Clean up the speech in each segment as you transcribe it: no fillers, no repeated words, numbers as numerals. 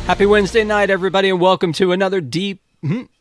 Happy Wednesday night, everybody, and welcome to another deep...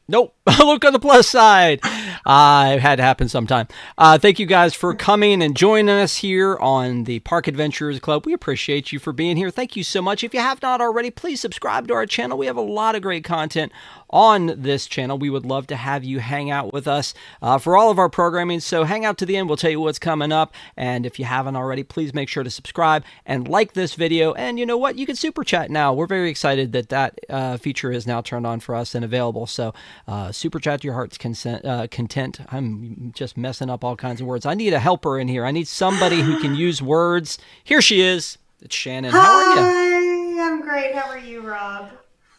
Nope. Look on the plus side. It had to happen sometime. Thank you guys for coming and joining us here on the Park Adventurers Club. We appreciate you for being here. Thank you so much. If you have not already, please subscribe to our channel. We have a lot of great content on this channel. We would love to have you hang out with us for all of our programming. So hang out to the end. We'll tell you what's coming up. And if you haven't already, please make sure to subscribe and like this video. And you know what? You can super chat now. We're very excited that that feature is now turned on for us and available. So super chat to your heart's content. I'm just messing up all kinds of words. I need a helper in here. I need somebody who can use words. Here she is. It's Shannon. Hi, how are you? I'm great. How are you, Rob?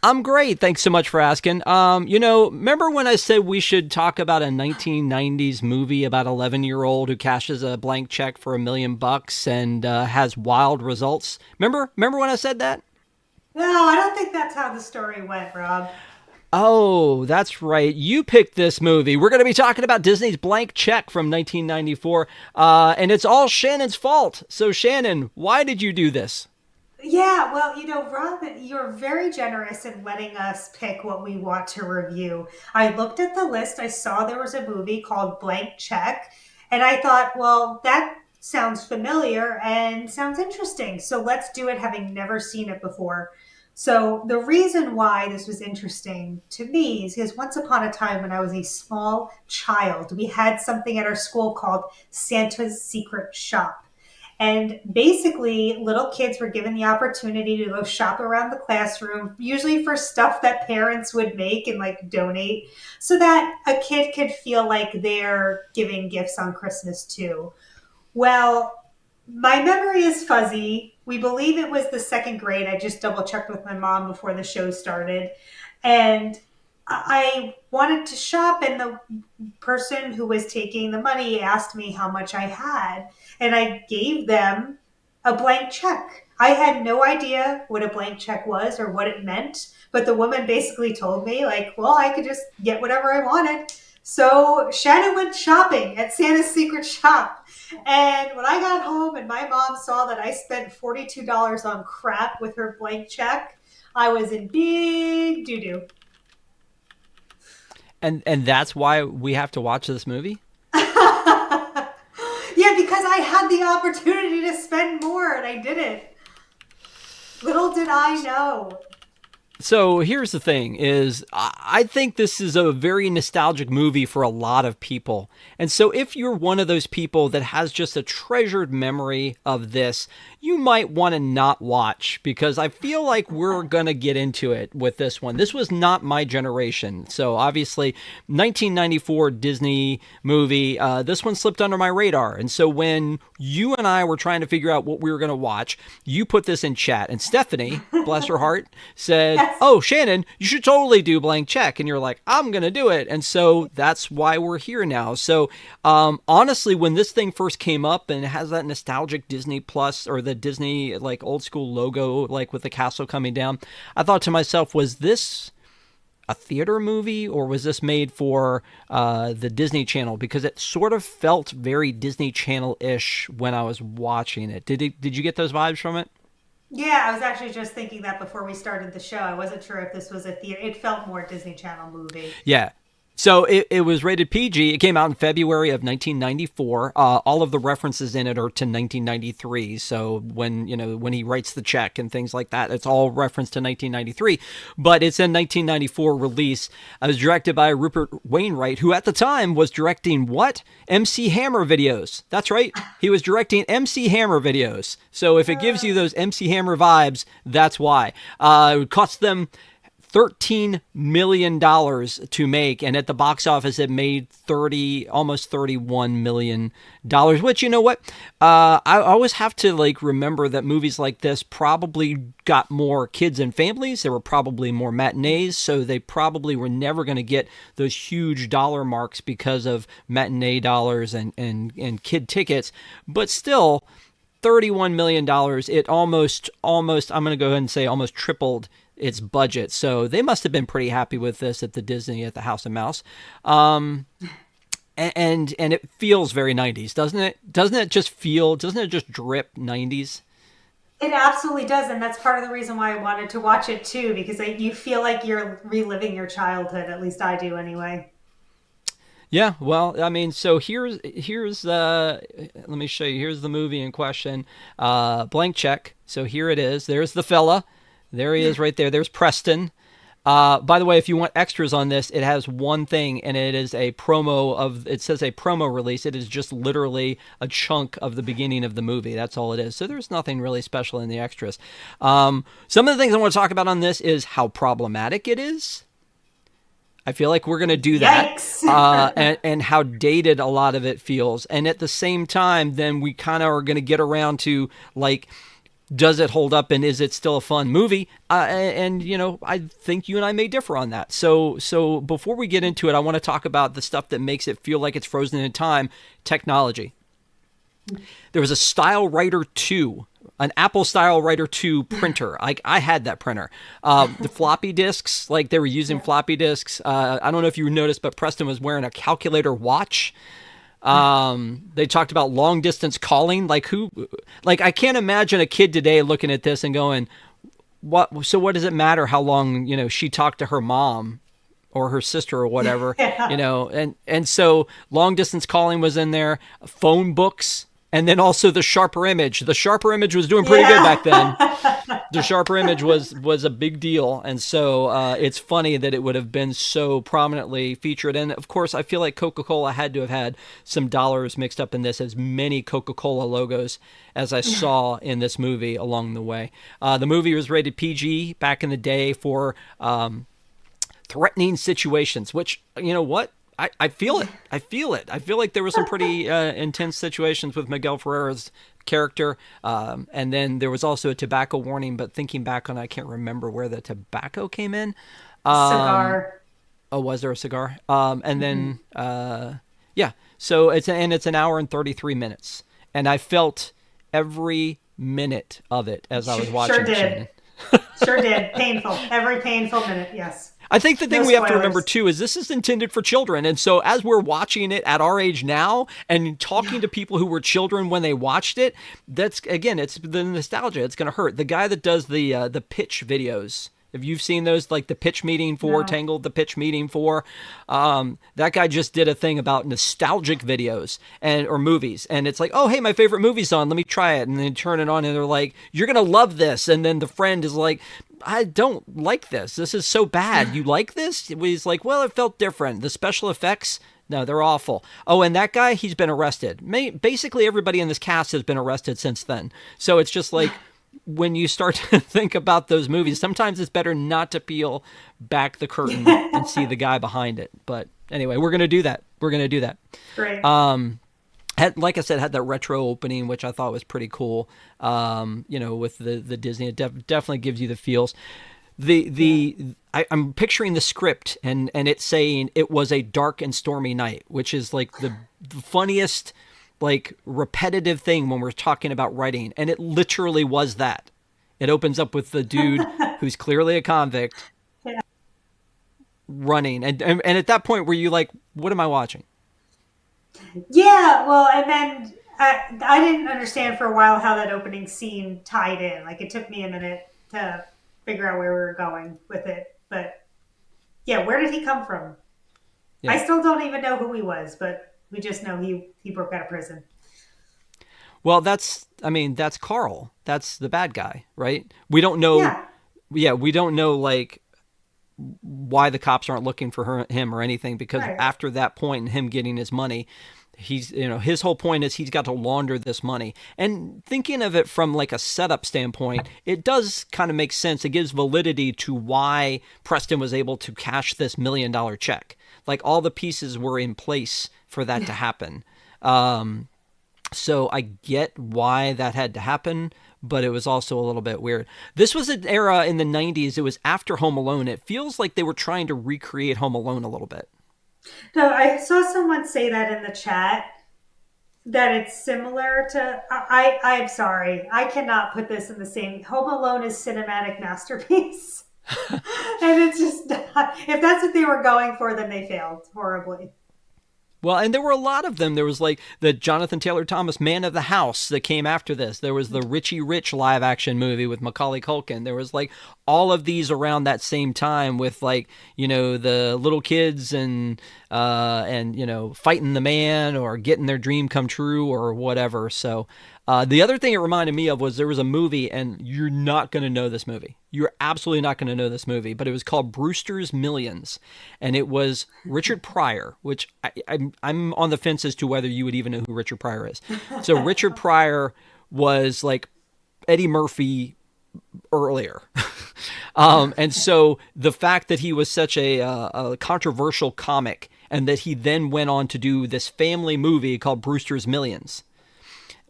I'm great. Thanks so much for asking. Remember when I said we should talk about a 1990s movie about an 11-year-old who cashes a blank check for $1 million and has wild results? Remember when I said that? No, I don't think that's how the story went, Rob. Oh, that's right. You picked this movie. We're going to be talking about Disney's Blank Check from 1994, and it's all Shannon's fault. So, Shannon, why did you do this? Yeah, well, Rob, you're very generous in letting us pick what we want to review. I looked at the list. I saw there was a movie called Blank Check, and I thought, well, that sounds familiar and sounds interesting. So let's do it, having never seen it before. So the reason why this was interesting to me is because once upon a time when I was a small child, we had something at our school called Santa's Secret Shop. And basically, little kids were given the opportunity to go shop around the classroom, usually for stuff that parents would make and donate, so that a kid could feel like they're giving gifts on Christmas too. Well, my memory is fuzzy. We believe it was the second grade. I just double checked with my mom before the show started. And I wanted to shop, and the person who was taking the money asked me how much I had, and I gave them a blank check. I had no idea what a blank check was or what it meant, but the woman basically told me, well, I could just get whatever I wanted. So Shannon went shopping at Santa's Secret Shop. And when I got home and my mom saw that I spent $42 on crap with her blank check, I was in big doo-doo. And that's why we have to watch this movie? Yeah, because I had the opportunity to spend more and I didn't. Little did I know. So here's the thing is I think this is a very nostalgic movie for a lot of people. And so if you're one of those people that has just a treasured memory of this, you might want to not watch, because I feel like we're going to get into it with this one. This was not my generation. So obviously 1994 Disney movie, this one slipped under my radar. And so when you and I were trying to figure out what we were going to watch, you put this in chat, and Stephanie, bless her heart, said, "Oh, Shannon, you should totally do Blank Check." And you're like, "I'm going to do it." And so that's why we're here now. So honestly, when this thing first came up and it has that nostalgic Disney Plus or the Disney old school logo, with the castle coming down, I thought to myself, was this a theater movie or was this made for the Disney Channel? Because it sort of felt very Disney Channel-ish when I was watching it. Did you get those vibes from it? Yeah, I was actually just thinking that before we started the show. I wasn't sure if this was a theater. It felt more Disney Channel movie. Yeah. So it was rated PG. It came out in February of 1994. All of the references in it are to 1993. So when he writes the check and things like that, it's all referenced to 1993. But it's a 1994 release. It was directed by Rupert Wainwright, who at the time was directing what? MC Hammer videos. That's right. He was directing MC Hammer videos. So if it gives you those MC Hammer vibes, that's why. It would cost them $13 million to make, and at the box office it made almost $31 million, which, you know what, I always have to remember that movies like this probably got more kids and families. There were probably more matinees, so they probably were never going to get those huge dollar marks because of matinee dollars and kid tickets, but still $31 million, it almost, I'm going to go ahead and say almost tripled its budget. So they must have been pretty happy with this at the House of Mouse. And it feels very 90s, doesn't it? Doesn't it just drip 90s? It absolutely does, and that's part of the reason why I wanted to watch it too, because you feel like you're reliving your childhood. At least I do, anyway. Yeah, well, I mean, so here's let me show you. Here's the movie in question. Blank check. So here it is. There's the fella. There he is right there. There's Preston. By the way, if you want extras on this, it has one thing, and it is a promo of. It says a promo release. It is just literally a chunk of the beginning of the movie. That's all it is. So there's nothing really special in the extras. Some of the things I want to talk about on this is how problematic it is. I feel like we're going to do that, Yikes! and how dated a lot of it feels. And at the same time, then we kind of are going to get around to like, does it hold up and is it still a fun movie? And you know, I think you and I may differ on that. So before we get into it, I want to talk about the stuff that makes it feel like it's frozen in time. Technology. There was a Style Writer 2, an Apple Style Writer 2 printer. I had that printer. The floppy disks, like they were using floppy disks. I don't know if you noticed, but Preston was wearing a calculator watch. They talked about long distance calling. Like I can't imagine a kid today looking at this and going, what, so what does it matter how long, you know, she talked to her mom or her sister or whatever, you Yeah. know, and so long distance calling was in there, phone books, and then also the sharper image. The sharper image was doing pretty good back then. Yeah. The sharper image was a big deal, and so it's funny that it would have been so prominently featured. And of course, I feel like Coca-Cola had to have had some dollars mixed up in this, as many Coca-Cola logos as I saw in this movie along the way. The movie was rated PG back in the day for threatening situations, which, you know what? I feel it. I feel it. I feel like there were some pretty intense situations with Miguel Ferrera's character. And then there was also a tobacco warning, but thinking back on it, I can't remember where the tobacco came in. Cigar. Oh, was there a cigar? And then, yeah. So it's an hour and 33 minutes. And I felt every minute of it as I was Sure watching it, did. Shannon. Sure did. Painful. Every painful minute. Yes. I think the No thing we have to remember spoilers. too is this is intended for children. And so as we're watching it at our age now and talking Yeah. to people who were children when they watched it, that's again, it's the nostalgia. It's going to hurt. The guy that does the pitch videos, if you've seen those, like the pitch meeting for No. Tangled, the pitch meeting for, that guy just did a thing about nostalgic videos and or movies, and it's like, oh hey, my favorite movie's on, let me try it, and then turn it on, and they're like, you're gonna love this, and then the friend is like, I don't like this. This is so bad. You like this? He's like, well, it felt different. The special effects, no, they're awful. Oh, and that guy, he's been arrested. Basically, everybody in this cast has been arrested since then. So it's just like, when you start to think about those movies, sometimes it's better not to peel back the curtain and see the guy behind it. But anyway, we're going to do that. We're going to do that. Great. Like I said, had that retro opening, which I thought was pretty cool. You know, with the Disney, it definitely gives you the feels. Yeah. I'm picturing the script, and it's saying it was a dark and stormy night, which is like the funniest, like repetitive thing when we're talking about writing, and it literally was that. It opens up with the dude who's clearly a convict Yeah. running, and at that point, were you like, what am I watching? Yeah. Well, and then I didn't understand for a while how that opening scene tied in. Like it took me a minute to figure out where we were going with it. But yeah, where did he come from? Yeah. I still don't even know who he was, but we just know he broke out of prison. Well, I mean, that's Carl. That's the bad guy, right? We don't know. Yeah. Yeah, we don't know like why the cops aren't looking for him or anything, because Right. after that point and him getting his money, he's, you know, his whole point is he's got to launder this money. And thinking of it from like a setup standpoint, it does kind of make sense. It gives validity to why Preston was able to cash this $1 million check. Like all the pieces were in place for that to happen. So I get why that had to happen, but it was also a little bit weird. This was an era in the 90s. It was after Home Alone. It feels like they were trying to recreate Home Alone a little bit. No, I saw someone say that in the chat that it's similar to. I'm sorry, I cannot put this in the same. Home Alone is cinematic masterpiece, and it's just not, if that's what they were going for, then they failed horribly. Well, and there were a lot of them. There was like the Jonathan Taylor Thomas Man of the House that came after this. There was the Richie Rich live action movie with Macaulay Culkin. There was like all of these around that same time with like, the little kids and fighting the man or getting their dream come true or whatever. So the other thing it reminded me of was there was a movie, and you're not going to know this movie. You're absolutely not going to know this movie, but it was called Brewster's Millions, and it was Richard Pryor, which I'm on the fence as to whether you would even know who Richard Pryor is. So Richard Pryor was like Eddie Murphy earlier. And so the fact that he was such a controversial comic and that he then went on to do this family movie called Brewster's Millions.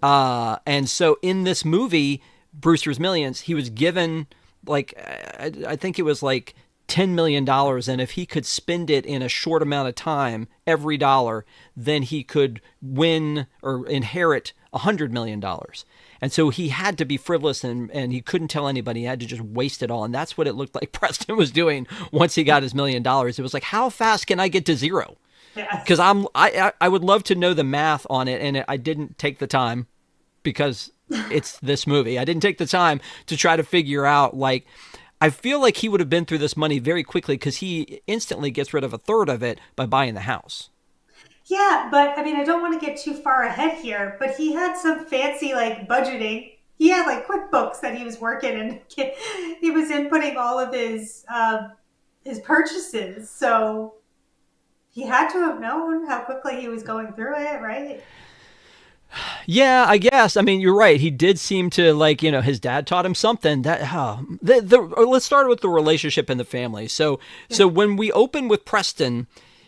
And so in this movie, Brewster's Millions, he was given like, I think it was like $10 million. And if he could spend it in a short amount of time, every dollar, then he could win or inherit $100 million. And so he had to be frivolous and he couldn't tell anybody. He had to just waste it all. And that's what it looked like Preston was doing once he got his $1 million. It was like, how fast can I get to zero? Because I would love to know the math on it. And I didn't take the time because it's this movie. I didn't take the time to try to figure out, like, I feel like he would have been through this money very quickly because he instantly gets rid of a third of it by buying the house. Yeah, but I mean, I don't want to get too far ahead here, but he had some fancy like budgeting. He had like QuickBooks that he was working and he was inputting all of his purchases. So he had to have known how quickly he was going through it, right? Yeah, I guess. I mean, you're right. He did seem to like, his dad taught him something. Let's start with the relationship in the family. So when we open with Preston,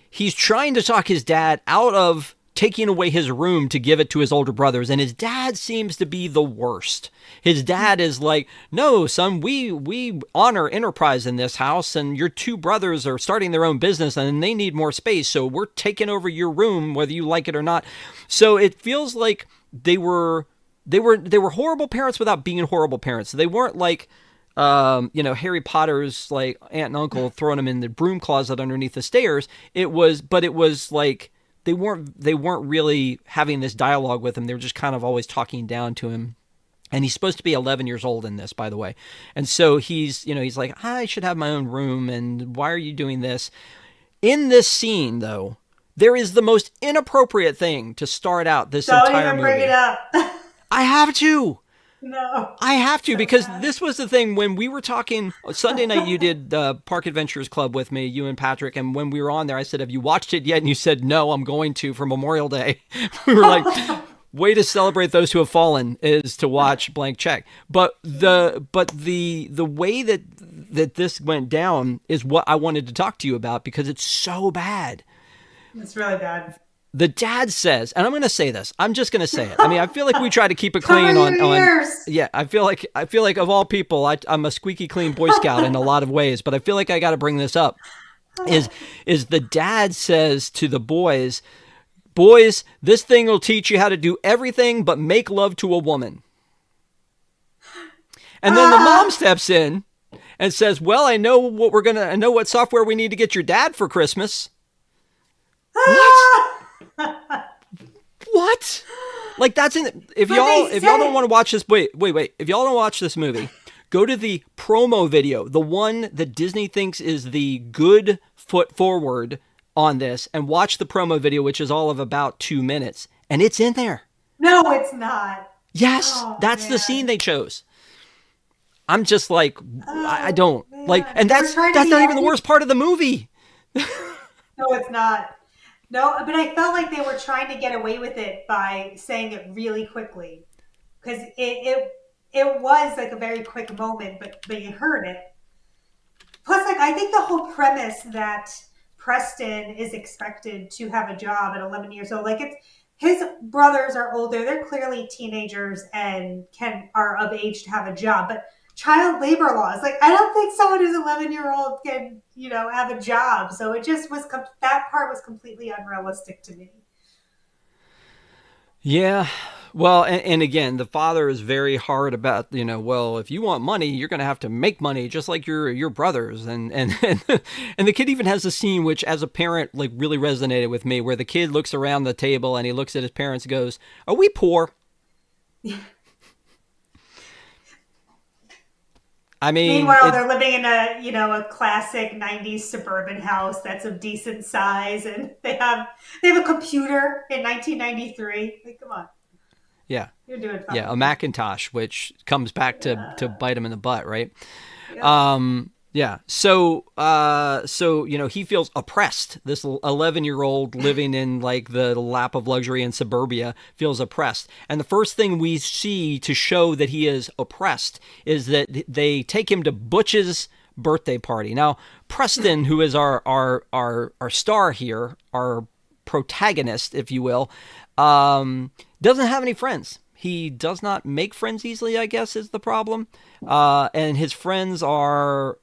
he's trying to talk his dad out of taking away his room to give it to his older brothers, and his dad seems to be the worst. His dad is like, "No, son, we honor enterprise in this house, and your two brothers are starting their own business, and they need more space, so we're taking over your room, whether you like it or not." So it feels like they were horrible parents without being horrible parents. They weren't like Harry Potter's like aunt and uncle throwing him in the broom closet underneath the stairs. It was like they weren't really having this dialogue with him. They were just kind of always talking down to him. And he's supposed to be 11 years old in this, by the way. And so he's like, I should have my own room. And why are you doing this? In this scene, though, there is the most inappropriate thing to start out this Don't entire even movie. bring it up. I have to. No. I have to, So because bad. this was the thing when we were talking Sunday night. You did Park Adventures Club with me, you and Patrick, and when we were on there, I said, "Have you watched it yet?" And you said, "No, I'm going to for Memorial Day." We were like, "Way to celebrate those who have fallen is to watch Blank Check." But the way that this went down is what I wanted to talk to you about because it's so bad. It's really bad. The dad says, and I'm going to say this. I'm just going to say it. I mean, I feel like we try to keep it Cover clean your on. ears. Yeah, I feel like of all people, I'm a squeaky clean Boy Scout in a lot of ways, but I feel like I got to bring this up. Is the dad says to the boys, this thing will teach you how to do everything but make love to a woman. And then the mom steps in and says, "Well, I know what software we need to get your dad for Christmas." What? What? Like that's in. If y'all don't want to watch this, wait. If y'all don't watch this movie, go to the promo video, the one that Disney thinks is the good foot forward on this, and watch the promo video, which is all of about 2 minutes, and it's in there. No, it's not. Yes, Oh, that's man. the scene they chose. I'm just like, I don't man. like, and They were that's trying to not be even the worst part of the movie. No, it's not. No, but I felt like they were trying to get away with it by saying it really quickly because it was like a very quick moment, but you heard it. Plus, like I think the whole premise that Preston is expected to have a job at 11 years old, like it's his brothers are older, they're clearly teenagers and are of age to have a job, but child labor laws, like I don't think someone who's 11-year-old can have a job. So it just was that part was completely unrealistic to me. Yeah. Well, and again, the father is very hard about, well, if you want money, you're going to have to make money just like your brothers. And the kid even has a scene which, as a parent, like really resonated with me, where the kid looks around the table and he looks at his parents and goes, "Are we poor?" I mean, Meanwhile, it. they're living in a classic '90s suburban house that's of decent size, and they have a computer in 1993. Like, come on, Yeah, you're doing yeah, a fine. Macintosh, which comes back to Yeah. bite him in the butt, right? Yep. Yeah. So he feels oppressed. This 11-year-old living in like the lap of luxury in suburbia feels oppressed. And the first thing we see to show that he is oppressed is that they take him to Butch's birthday party. Now, Preston, who is our star here, our protagonist, if you will, doesn't have any friends. He does not make friends easily, I guess, is the problem. And his friends are,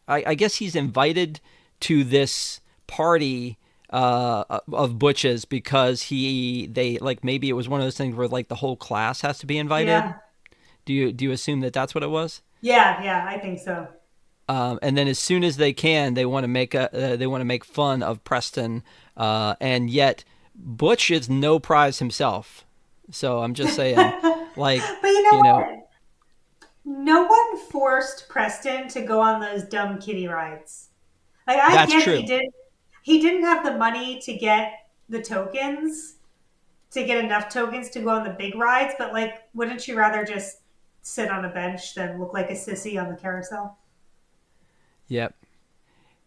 I guess he's invited to this party of Butch's because they like maybe it was one of those things where like the whole class has to be invited. Yeah. Do you assume that that's what it was? Yeah. Yeah. I think so. And then as soon as they can, they want to make fun of Preston, and yet Butch is no prize himself. So I'm just saying, like, But you know you know, what? No one forced Preston to go on those dumb kiddie rides. Like, I that's get true. he didn't have the money to get the tokens, to get enough tokens to go on the big rides, but like, wouldn't you rather just sit on a bench than look like a sissy on the carousel? Yep,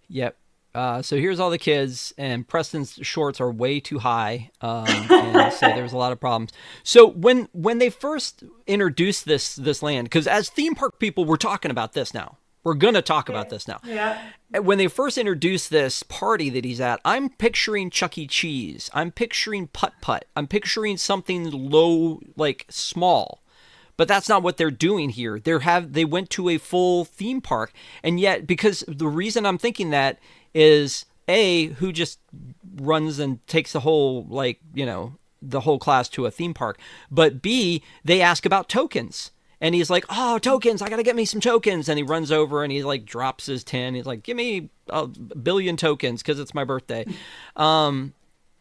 yep. So here's all the kids, and Preston's shorts are way too high, and so there's a lot of problems. So when they first introduced this land, because as theme park people, we're talking about this now. We're gonna talk about this now. Yeah. When they first introduced this party that he's at, I'm picturing Chuck E. Cheese. I'm picturing Putt Putt. I'm picturing something low, like small. But that's not what they're doing here. They went to a full theme park, and yet because the reason I'm thinking that is a who just runs and takes the whole the whole class to a theme park, but b they ask about tokens. And he's like, "Oh, tokens! I gotta get me some tokens." And he runs over and he like drops his tin. He's like, "Give me a billion tokens because it's my birthday."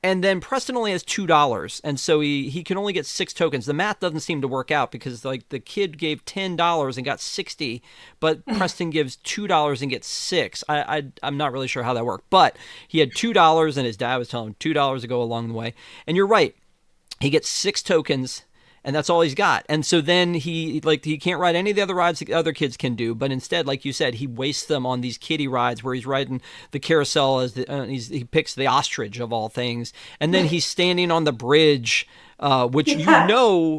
And then Preston only has $2, and so he can only get 6 tokens. The math doesn't seem to work out because like the kid gave $10 and got 60, but Preston gives $2 and gets 6. I'm not really sure how that worked, but he had $2 and his dad was telling him $2 to go along the way. And you're right, he gets 6 tokens, and that's all he's got. And so then he can't ride any of the other rides the other kids can do, but instead, like you said, he wastes them on these kiddie rides where he's riding the carousel he picks the ostrich of all things, and then he's standing on the bridge. Which Yeah.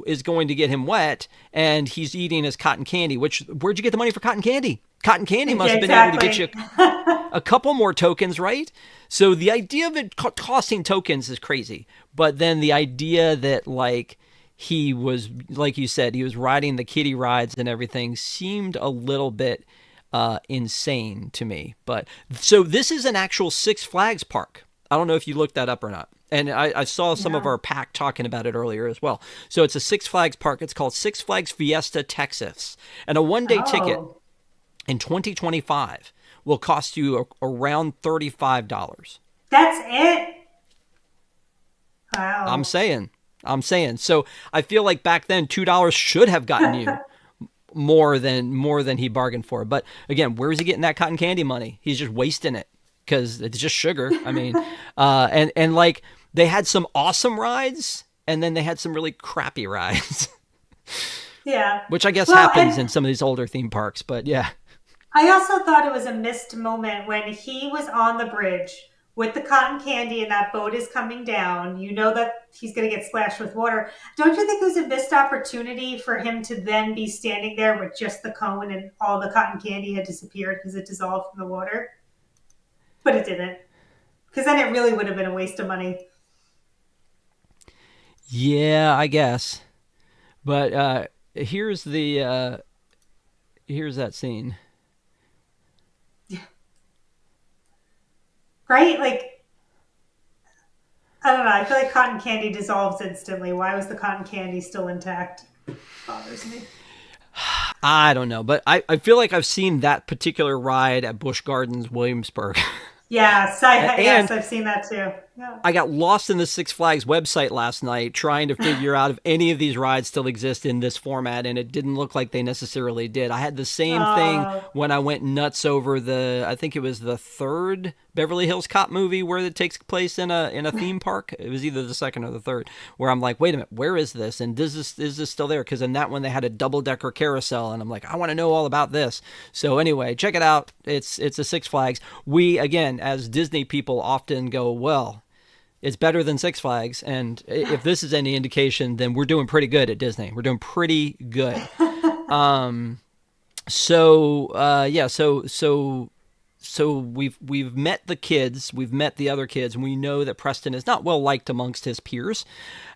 is going to get him wet, and he's eating his cotton candy. Which where'd you get the money for cotton candy? Cotton candy must Yeah, have been able to get you exactly. a couple more tokens, right? So the idea of it costing tokens is crazy. But then the idea that like he was, like you said, he was riding the kiddie rides and everything seemed a little bit insane to me. But so this is an actual Six Flags park. I don't know if you looked that up or not. And I saw some of No. our pack talking about it earlier as well. So it's a Six Flags park. It's called Six Flags Fiesta Texas. And a 1 day ticket Oh, in 2025 will cost you around $35. that's it. I'm Wow. saying. I'm saying. So I feel like back then $2 should have gotten you more than he bargained for. But again, where is he getting that cotton candy money? He's just wasting it because it's just sugar. I mean, and like they had some awesome rides, and then they had some really crappy rides, Yeah. which I guess Well, happens and in some of these older theme parks. But yeah, I also thought it was a missed moment when he was on the bridge with the cotton candy and that boat is coming down. You know that he's going to get splashed with water. Don't you think it was a missed opportunity for him to then be standing there with just the cone and all the cotton candy had disappeared because it dissolved from the water? But it didn't. Because then it really would have been a waste of money. yeah, I guess. But here's the here's that scene. Right? Like, I don't know. I feel like cotton candy dissolves instantly. Why was the cotton candy still intact? Bothers me. I don't know, but I feel like I've seen that particular ride at Busch Gardens, Williamsburg. Yes, And I've seen that too. Yeah. I got lost in the Six Flags website last night trying to figure out if any of these rides still exist in this format, and it didn't look like they necessarily did. I had the same thing Oh, when I went nuts over I think it was the third Beverly Hills Cop movie where it takes place in a theme park. It was either the second or the third, where I'm like, wait a minute, where is this? And is this still there? Because in that one they had a double decker carousel, and I'm like, I want to know all about this. So anyway, check it out. It's a Six Flags. We again, as Disney people, often go, well, it's better than Six Flags, and if this is any indication, then we're doing pretty good at Disney. We're doing pretty good. So we've met the kids, we've met the other kids, and we know that Preston is not well liked amongst his peers,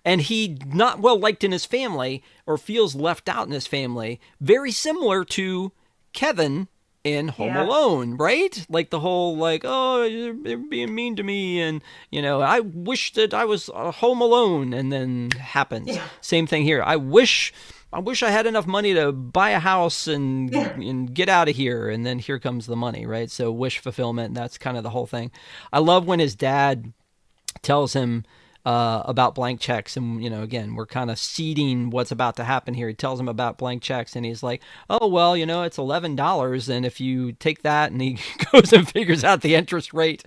and he not well liked in his family, or feels left out in his family. Very similar to Kevin in Home yeah. Alone, right? Like the whole like, oh, they're being mean to me, and I wish that I was home alone, and then happens. Yeah. Same thing here. I wish I had enough money to buy a house and Yeah. get out of here, and then here comes the money, right? So wish fulfillment. That's kind of the whole thing. I love when his dad tells him about blank checks, and again, we're kind of seeding what's about to happen here. He tells him about blank checks, and he's like, oh well, it's $11, and if you take that, and he goes and figures out the interest rate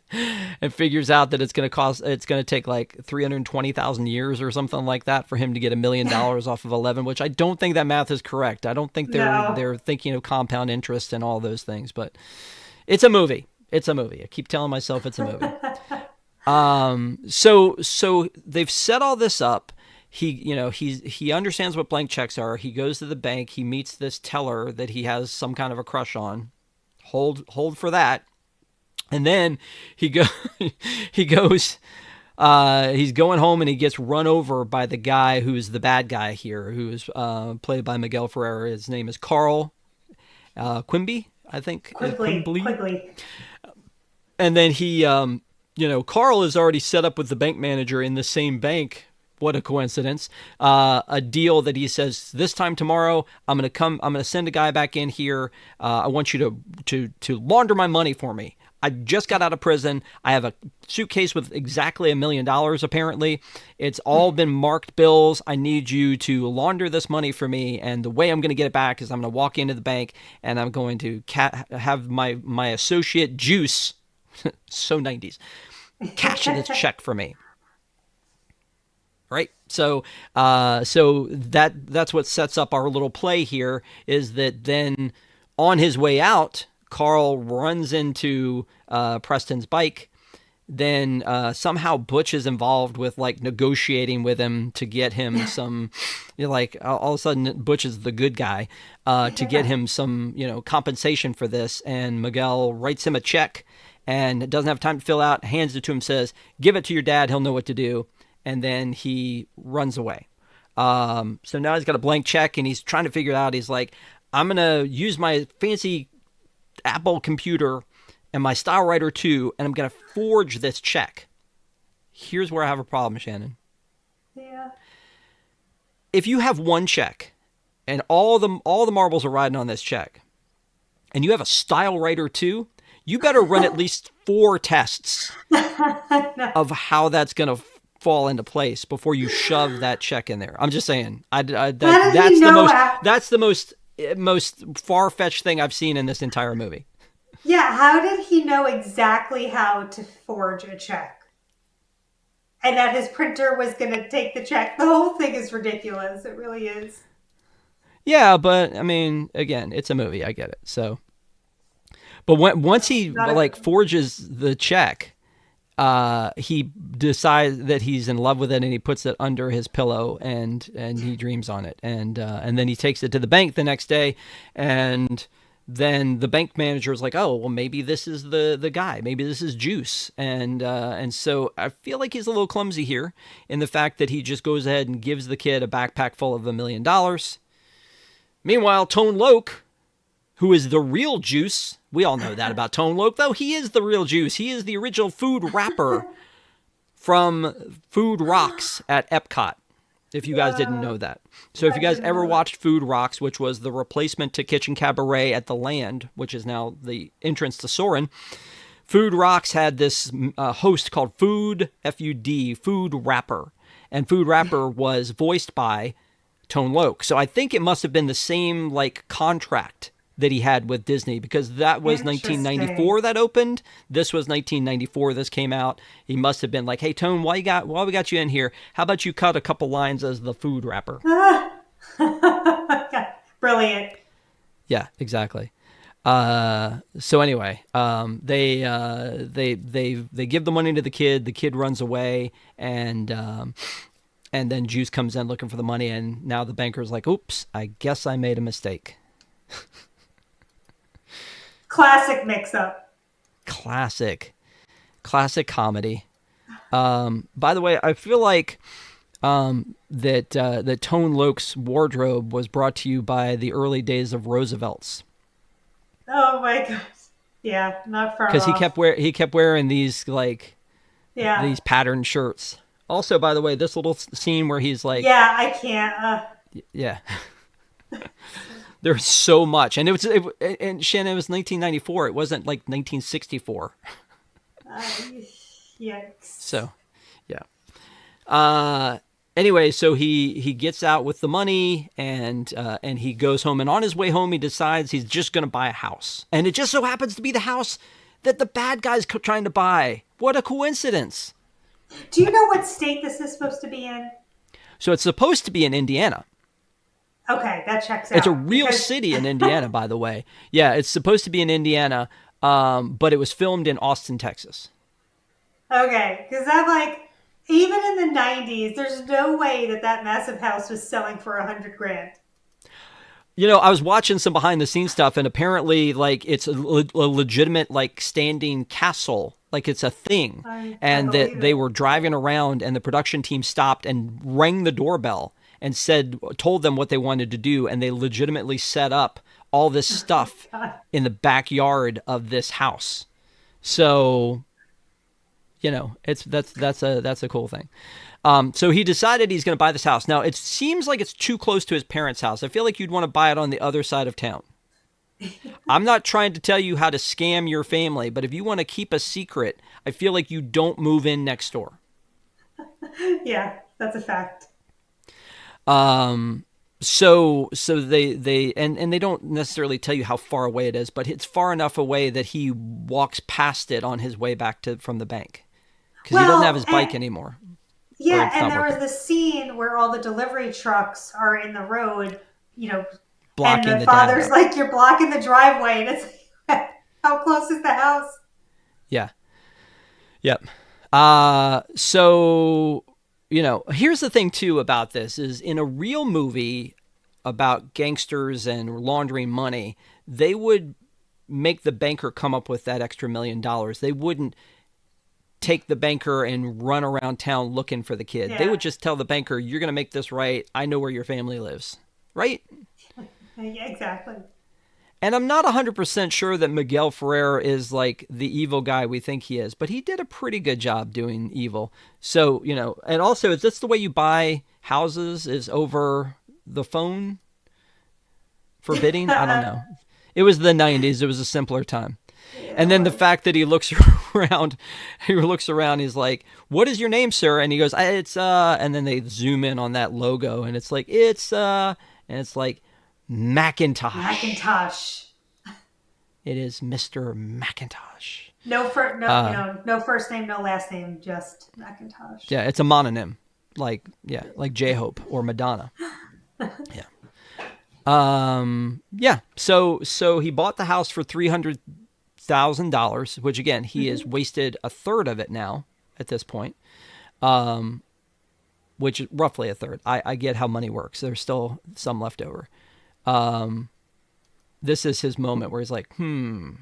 and figures out that it's going to take like 320,000 years or something like that for him to get $1 million off of 11, which I don't think that math is correct. I don't think they're No. they're thinking of compound interest and all those things, but it's a movie. It's a movie. I keep telling myself it's a movie. So they've set all this up. He understands what blank checks are. He goes to the bank. He meets this teller that he has some kind of a crush on. Hold for that. And then he go he goes. He's going home, and he gets run over by the guy who's the bad guy here, who is played by Miguel Ferrer. His name is Carl Quimby, I think. Quimbley. Quickly. And then Carl is already set up with the bank manager in the same bank. What a coincidence. A deal that he says, this time tomorrow, I'm going to send a guy back in here. I want you to launder my money for me. I just got out of prison. I have a suitcase with exactly $1 million, apparently. It's all been marked bills. I need you to launder this money for me. And the way I'm going to get it back is I'm going to walk into the bank, and I'm going to have my associate Juice, so 90s, cash this check for me. Right. So that's what sets up our little play here, is that then on his way out, Carl runs into Preston's bike. Then somehow Butch is involved with like negotiating with him to get him some, like all of a sudden Butch is the good guy to get him some, compensation for this. And Miguel writes him a check and doesn't have time to fill out, hands it to him, says, give it to your dad. He'll know what to do. And then he runs away. So now he's got a blank check, and he's trying to figure it out. He's like, I'm going to use my fancy Apple computer and my Style Writer 2, and I'm going to forge this check. Here's where I have a problem, Shannon. Yeah. If you have one check and all the marbles are riding on this check, and you have a Style Writer 2, you better run at least 4 tests No. of how that's going to fall into place before you shove that check in there. I'm just saying. That's the most far-fetched thing I've seen in this entire movie. Yeah, how did he know exactly how to forge a check? And that his printer was going to take the check. The whole thing is ridiculous. It really is. Yeah, but I mean, again, it's a movie. I get it. So, but once he forges the check, he decides that he's in love with it, and he puts it under his pillow, and he dreams on it, and then he takes it to the bank the next day, and then the bank manager is like, oh, well, maybe this is the guy, maybe this is Juice, and so I feel like he's a little clumsy here in the fact that he just goes ahead and gives the kid a backpack full of $1 million. Meanwhile, Tone Loc, who is the real Juice. We all know that about Tone Loc, though. He is the real Juice. He is the original food rapper from Food Rocks at Epcot, if you guys didn't know that. So if you guys ever watched Food Rocks, which was the replacement to Kitchen Cabaret at the Land, which is now the entrance to Soarin', Food Rocks had this host called Food, F-U-D, Food Rapper. And Food Rapper was voiced by Tone Loc. So I think it must have been the same like contract that he had with Disney, because that was 1994 that opened. This was 1994. This came out. He must have been like, "Hey Tone, while we got you in here, how about you cut a couple lines as the Food Rapper?" Brilliant. Yeah, exactly. So anyway, they give the money to the kid. The kid runs away, and then Juice comes in looking for the money, and now the banker's like, "Oops, I guess I made a mistake." Classic mix-up. Classic comedy. By the way, I feel like that Tone Loc's wardrobe was brought to you by the early days of Roosevelt's. Oh my gosh. Yeah, not far off. Because he kept wearing these like these patterned shirts. Also, by the way, this little scene where he's like, "Yeah, I can't." Yeah. There's so much, and and Shannon, it was 1994. It wasn't like 1964. Yikes. So, yeah. Anyway, so he gets out with the money, and he goes home, and on his way home, he decides he's just going to buy a house, and it just so happens to be the house that the bad guy's trying to buy. What a coincidence! Do you know what state this is supposed to be in? So it's supposed to be in Indiana. Okay, that checks out. It's a real city in Indiana, by the way. Yeah, it's supposed to be in Indiana, but it was filmed in Austin, Texas. Okay, because I'm like, even in the 90s, there's no way that massive house was selling for $100,000. You know, I was watching some behind the scenes stuff, and apparently, like, it's a legitimate, like, standing castle. Like, it's a thing. And that they were driving around, and the production team stopped and rang the doorbell and told them what they wanted to do, and they legitimately set up all this stuff in the backyard of this house. So, you know, that's a cool thing. So he decided he's going to buy this house. Now, it seems like it's too close to his parents' house. I feel like you'd want to buy it on the other side of town. I'm not trying to tell you how to scam your family, but if you want to keep a secret, I feel like you don't move in next door. Yeah, that's a fact. So they don't necessarily tell you how far away it is, but it's far enough away that he walks past it on his way back from the bank, because he doesn't have his bike anymore. Yeah, and there was this scene where all the delivery trucks are in the road, you know, blocking and the father's like, "You're blocking the driveway," and it's like, how close is the house? Yeah. Yep. So, you know, here's the thing too about this is, in a real movie about gangsters and laundering money, they would make the banker come up with that extra $1 million. They wouldn't take the banker and run around town looking for the kid. Yeah. They would just tell the banker, "You're going to make this right. I know where your family lives." Right? Yeah, exactly. And I'm not 100% sure that Miguel Ferrer is like the evil guy we think he is, but he did a pretty good job doing evil. So, you know, and also, is this the way you buy houses, is over the phone for bidding? I don't know. It was the 90s. It was a simpler time. Yeah, and then the fact that he looks around, he's like, "What is your name, sir?" And he goes, "It's, and then they zoom in on that logo, and it's like, and it's like, Macintosh. Macintosh. It is Mr. Macintosh. No first name, no last name, just Macintosh. Yeah, it's a mononym, like J-Hope or Madonna. Yeah. Yeah. So he bought the house for $300,000, which again, he has wasted a third of it now at this point. Which is roughly a third. I get how money works. There's still some left over. This is his moment where he's like, Macintosh.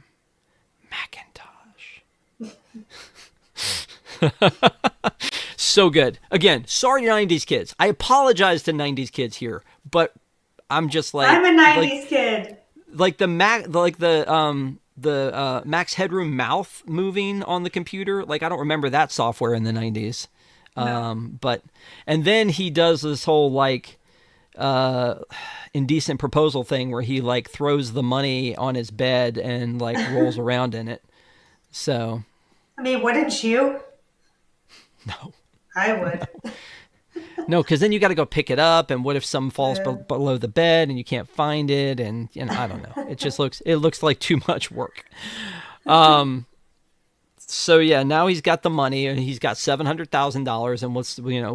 So good. Again, sorry 90s kids. I apologize to 90s kids here, but I'm just like, I'm a 90s kid. Like the Max Headroom mouth moving on the computer. Like, I don't remember that software in the 90s. No. But and then he does this whole like indecent proposal thing where he like throws the money on his bed and like rolls around in it. So I mean, wouldn't you? no, I would. no, because then you got to go pick it up, and what if some falls Yeah. below the bed and you can't find it, and I don't know. It looks like too much work. So yeah, now he's got the money and he's got $700,000, and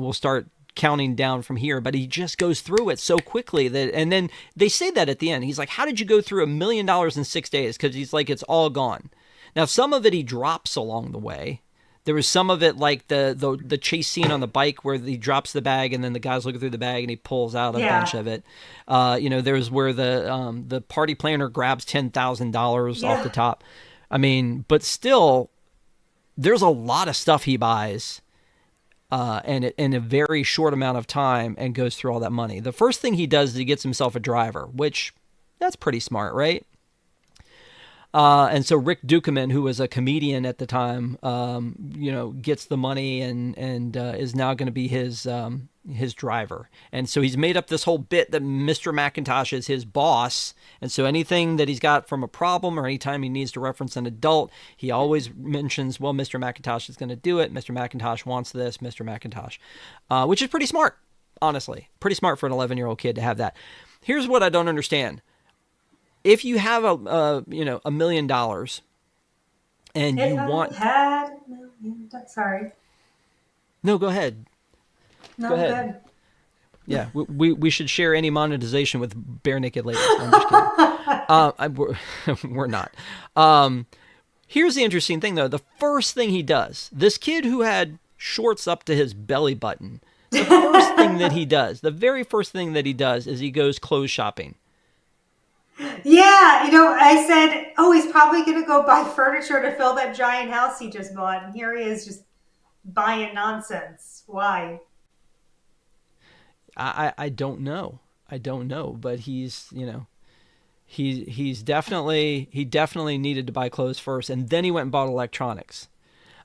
we'll start counting down from here. But he just goes through it so quickly and then they say that at the end, he's like, "How did you go through $1 million in 6 days?" Because he's like, it's all gone. Now some of it he drops along the way. There was some of it like the chase scene on the bike where he drops the bag and then the guy's looking through the bag and he pulls out a bunch Yeah. of it. There's where the party planner grabs $10,000 off Yeah. the top. I mean, but still, there's a lot of stuff he buys and in a very short amount of time and goes through all that money. The first thing he does is he gets himself a driver, which that's pretty smart, right? And so Rick Dukeman, who was a comedian at the time, gets the money and is now going to be his driver. And so he's made up this whole bit that Mr. McIntosh is his boss. And so anything that he's got from a problem or anytime he needs to reference an adult, he always mentions, well, Mr. McIntosh is going to do it. Mr. McIntosh wants this, Mr. McIntosh, which is pretty smart, honestly. Pretty smart for an 11-year-old kid to have that. Here's what I don't understand. If you have $1 million and If you I want, had a million. Sorry. no, go ahead. Go No, ahead. good. Yeah, we should share any monetization with bare naked ladies. I'm just kidding. We're not. Here's the interesting thing, though. The first thing he does, this kid who had shorts up to his belly button, the very first thing that he does is he goes clothes shopping. Yeah, I said, oh, he's probably going to go buy furniture to fill that giant house he just bought. And here he is just buying nonsense. Why? I don't know. I don't know, but he definitely needed to buy clothes first, and then he went and bought electronics.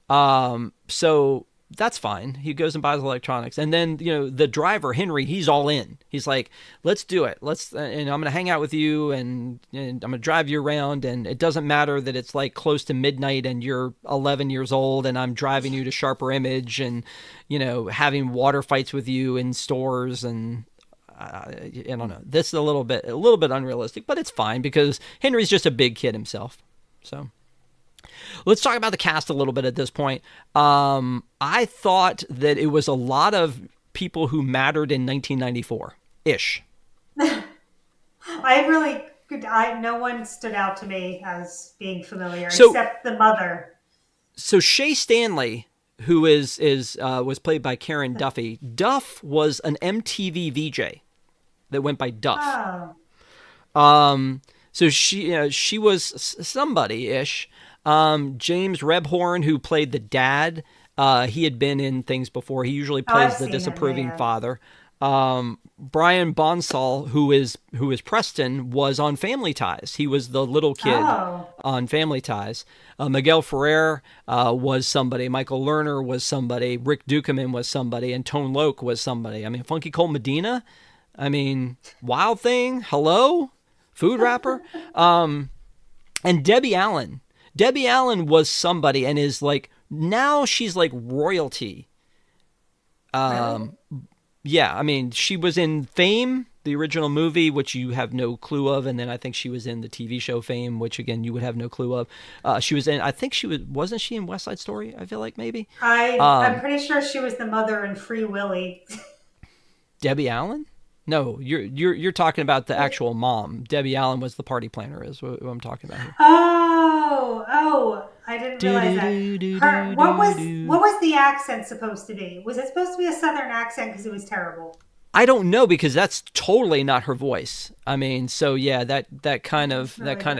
So that's fine. He goes and buys electronics, and then the driver Henry, he's all in. He's like, "Let's do it. And I'm gonna hang out with you, and I'm gonna drive you around, and it doesn't matter that it's like close to midnight and you're 11 years old, and I'm driving you to Sharper Image, and having water fights with you in stores and." I don't know. This is a little bit unrealistic, but it's fine because Henry's just a big kid himself. So let's talk about the cast a little bit at this point. I thought that it was a lot of people who mattered in 1994-ish. No one stood out to me as being familiar So, except the mother. so Shay Stanley, who was played by Karen Duffy. Duff was an MTV VJ that went by Duff. Oh. So she was somebody-ish. James Rebhorn, who played the dad, he had been in things before. He usually plays I've the seen him, disapproving yeah. father. Brian Bonsall, who is Preston, was on Family Ties. He was the little kid Oh. on Family Ties. Miguel Ferrer was somebody. Michael Lerner was somebody. Rick Dukeman was somebody. And Tone Loc was somebody. I mean, Funky Cole Medina. I mean, Wild Thing. Hello? Food Rapper. And Debbie Allen. Debbie Allen was somebody and is like, now she's like royalty. Really? Yeah, I mean, she was in Fame, the original movie, which you have no clue of, and then I think she was in the TV show Fame, which again you would have no clue of. She was in, I think wasn't she in West Side Story? I feel like maybe. I'm pretty sure she was the mother in Free Willy. Debbie Allen? No, you're talking about the actual mom. Debbie Allen was the party planner, is what I'm talking about here. Oh, I didn't realize that. What was the accent supposed to be? Was it supposed to be a Southern accent because it was terrible? I don't know because that's totally not her voice. I mean, so yeah, that kind of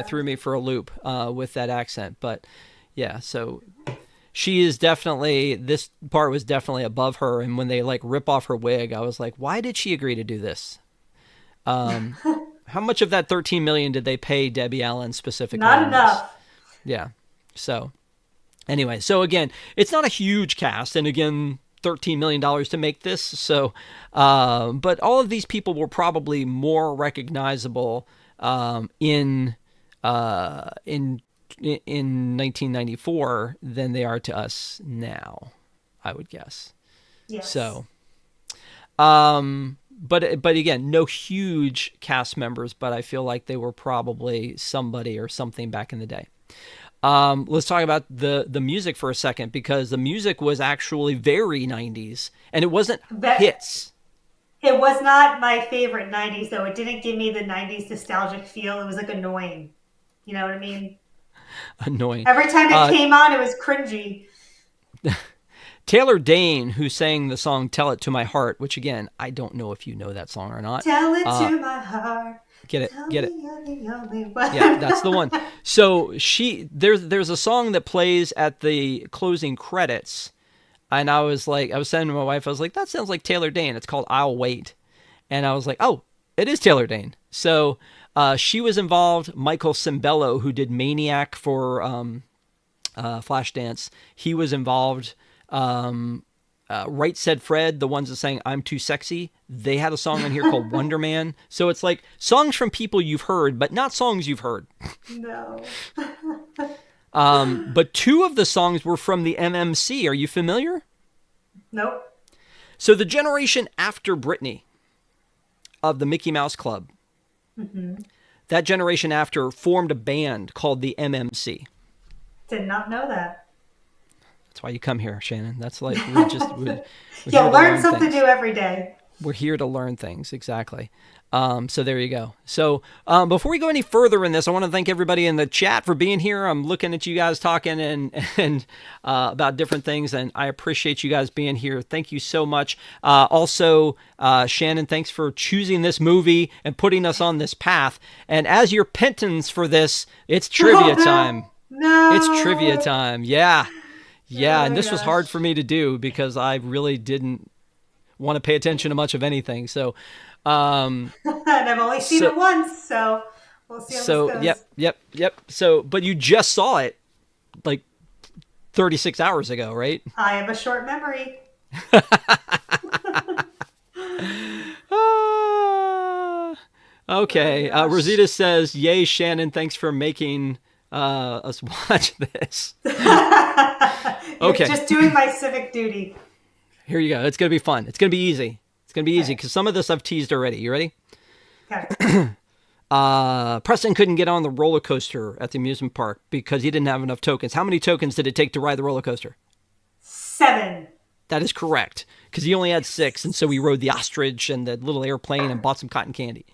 threw me for a loop with that accent. But yeah, so she is definitely, this part was definitely above her. And when they like rip off her wig, I was like, why did she agree to do this? How much of that $13 million did they pay Debbie Allen specifically? Not on this? enough. Yeah. So anyway, so again, it's not a huge cast, and again, $13 million to make this. So, but all of these people were probably more recognizable in 1994 than they are to us now, I would guess. Yes. So, but again, no huge cast members, but I feel like they were probably somebody or something back in the day. Let's talk about the music for a second, because the music was actually very 90s, and it wasn't hits. It was not my favorite 90s, though. It didn't give me the 90s nostalgic feel. It was like annoying. You know what I mean? Annoying. Every time it came on, it was cringy. Taylor Dane, who sang the song "Tell It to My Heart," which again, I don't know if you know that song or not. Tell it to my heart. Get it? Tell Get it? me you're the only one. Yeah, that's the one. So there's a song that plays at the closing credits, and I was saying to my wife, I was like, that sounds like Taylor Dane. It's called "I'll Wait," and I was like, oh, it is Taylor Dane. So she was involved. Michael Cimbello, who did Maniac for Flashdance, he was involved. Right Said Fred, the ones that sang "I'm Too Sexy," they had a song in here called "Wonder Man." So it's like songs from people you've heard, but not songs you've heard. No. But two of the songs were from the MMC. Are you familiar? Nope. So the generation after Britney of the Mickey Mouse Club, that generation after formed a band called the MMC. Did not know that. That's why you come here, Shannon. That's like we're learn something new every day. We're here to learn things, exactly. So there you go. So before we go any further in this, I want to thank everybody in the chat for being here. I'm looking at you guys talking and about different things, and I appreciate you guys being here. Thank you so much. Also, Shannon, thanks for choosing this movie and putting us on this path. And as your penance for this, it's trivia time. No. It's trivia time. Yeah. Yeah, Oh and this was gosh. hard for me to do because I really didn't want to pay attention to much of anything. So, And I've only seen it once, so we'll see how this goes. Yep. So, but you just saw it like 36 hours ago, right? I have a short memory. Okay. Oh, gosh. Rosita says, "Yay, Shannon! Thanks for making us watch this." Okay. Just doing my civic duty. Here you go. It's going to be fun. It's going to be easy. It's going to be easy because some of this I've teased already. You ready? Okay. Preston couldn't get on the roller coaster at the amusement park because he didn't have enough tokens. How many tokens did it take to ride the roller coaster? 7. That is correct, because he only had 6, and so he rode the ostrich and the little airplane and bought some cotton candy.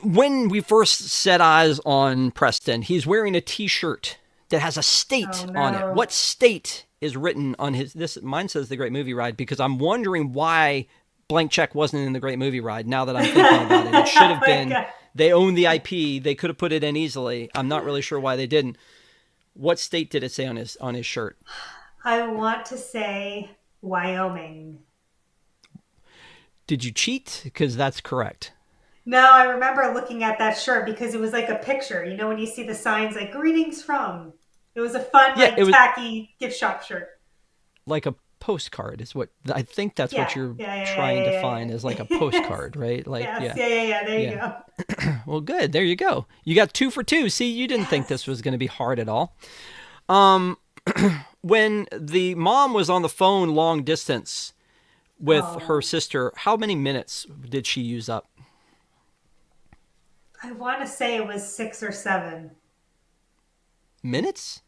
When we first set eyes on Preston, he's wearing a T-shirt that has a state on it. What state is written on his? Mine says The Great Movie Ride, because I'm wondering why Blank Check wasn't in The Great Movie Ride. Now that I'm thinking about it, it should have been. God. They own the IP. They could have put it in easily. I'm not really sure why they didn't. What state did it say on his shirt? I want to say Wyoming. Did you cheat? Because that's correct. No, I remember looking at that shirt because it was like a picture. You know, when you see the signs like "Greetings from." It was a fun, tacky gift shop shirt. Like a postcard is what I think that's what you're trying to find, is like a postcard, right? Like yes. Yeah. There you go. Well, good. There you go. You got 2 for 2. See, you didn't think this was going to be hard at all. When the mom was on the phone long distance with her sister, how many minutes did she use up? I want to say it was 6 or 7. Minutes?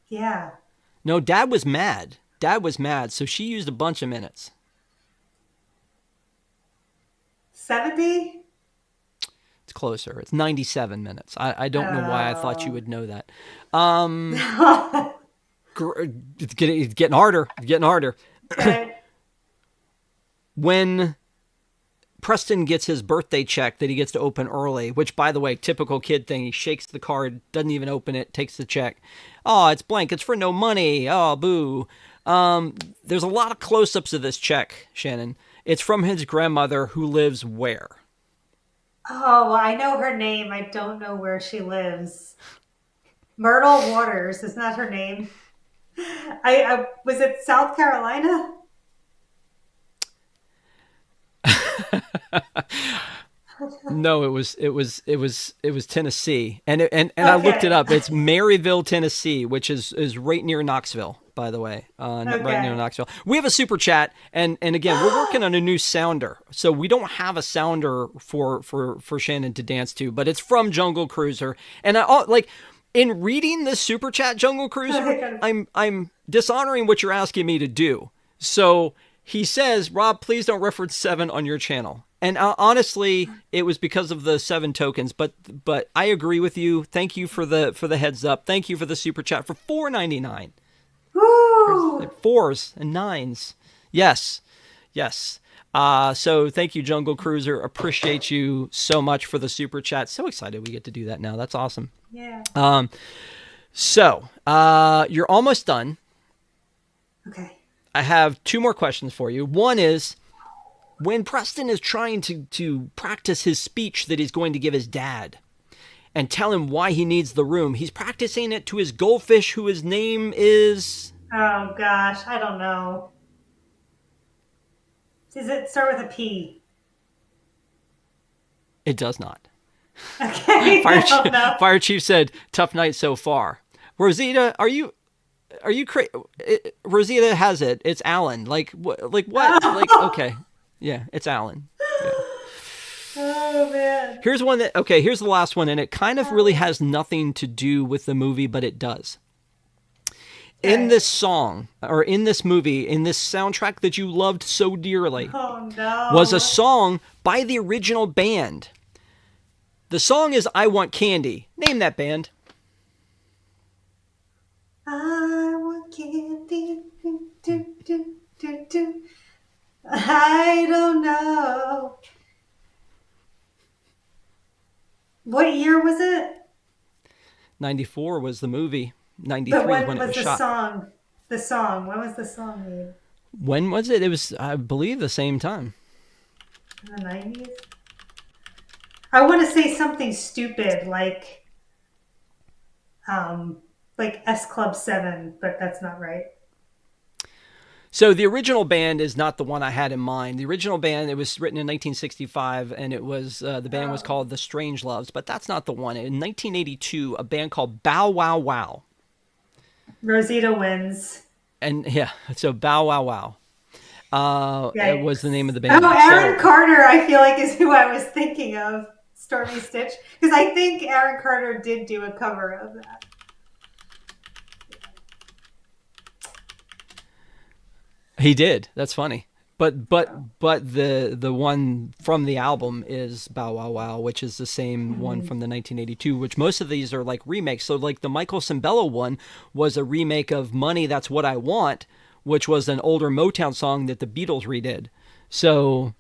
Yeah. No, Dad was mad. So she used a bunch of minutes. 70? It's closer. It's 97 minutes. I don't know why I thought you would know that. It's getting harder. It's getting harder. Okay. When Preston gets his birthday check that he gets to open early, which, by the way, typical kid thing. He shakes the card, doesn't even open it, takes the check. Oh, it's blank. It's for no money. Oh, boo. There's a lot of close-ups of this check, Shannon. It's from his grandmother, who lives where? Oh, I know her name. I don't know where she lives. Myrtle Waters, isn't that her name? I was it South Carolina? No, it was Tennessee, and I looked it Okay. up. It's Maryville, Tennessee, which is right near Knoxville, by the way, right near Okay. Knoxville. We have a super chat, and again, we're working on a new sounder, so we don't have a sounder for Shannon to dance to, but it's from Jungle Cruiser, and like. In reading this super chat, Jungle Cruiser, I'm dishonoring what you're asking me to do. So he says, Rob, please don't reference 7 on your channel. And honestly, it was because of the 7 tokens, but I agree with you. Thank you for the heads up. Thank you for the super chat for $4.99. Woo! Fours and nines. Yes. Yes. So thank you, Jungle Cruiser. Appreciate you so much for the super chat. So excited we get to do that now. That's awesome. Yeah. So you're almost done. Okay. I have 2 more questions for you. One is, when Preston is trying to practice his speech that he's going to give his dad and tell him why he needs the room, he's practicing it to his goldfish, who his name is... Oh gosh, I don't know. Does it start with a P? It does not. Okay. I don't know. Fire Chief said, tough night so far. Rosita, are you crazy? Rosita has it. It's Alan. Like what? Like, okay. Yeah, it's Alan. Yeah. Oh man. Here's one that, here's the last one, and it kind of really has nothing to do with the movie, but it does. In this song, or in this movie, in this soundtrack that you loved so dearly, Oh no. was a song by the original band. The song is I Want Candy. Name that band. I want candy. Do, do, do, do, do. I don't know. What year was it? 94 was the movie. 93 But is when when it was was the shot. song? The song. When was the song made? When was it? It was, I believe, the same time. In the 90s? I want to say something stupid like S Club 7, but that's not right. So the original band is not the one I had in mind. The original band, it was written in 1965, and it was the band was called The Strange Loves, but that's not the one. In 1982, a band called Bow Wow Wow. Rosita wins. And yeah, so Bow Wow Wow. It was the name of the band. Oh, Aaron Carter, I feel like, is who I was thinking of. Stormy Stitch. Because I think Aaron Carter did do a cover of that. He did. That's funny. But the one from the album is Bow Wow Wow, which is the same one from the 1982, which most of these are like remakes. So like the Michael Cimbello one was a remake of Money, That's What I Want, which was an older Motown song that the Beatles redid. So,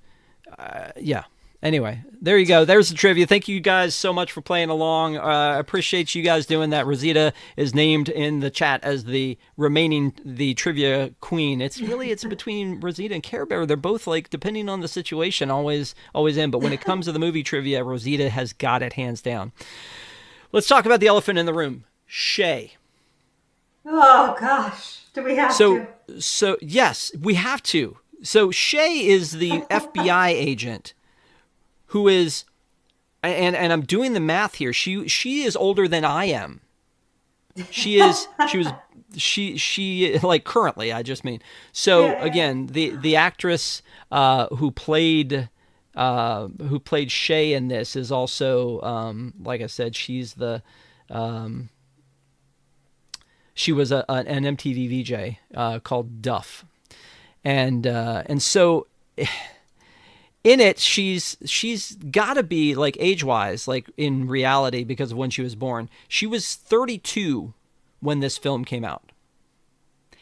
yeah. Anyway, there you go. There's the trivia. Thank you guys so much for playing along. I appreciate you guys doing that. Rosita is named in the chat as the trivia queen. It's between Rosita and Care Bear. They're both, like, depending on the situation, always in. But when it comes to the movie trivia, Rosita has got it hands down. Let's talk about the elephant in the room, Shay. Oh, gosh. Do we have to? So yes, we have to. So Shay is the FBI agent who is, and I'm doing the math here. She is older than I am. She like currently, I just mean. So Yeah. again, the actress who played Shay in this is also, like I said, she's the she was an MTV VJ called Duff, and so in it she's got to be, like, age-wise, like in reality, because of when she was born. She was 32 when this film came out.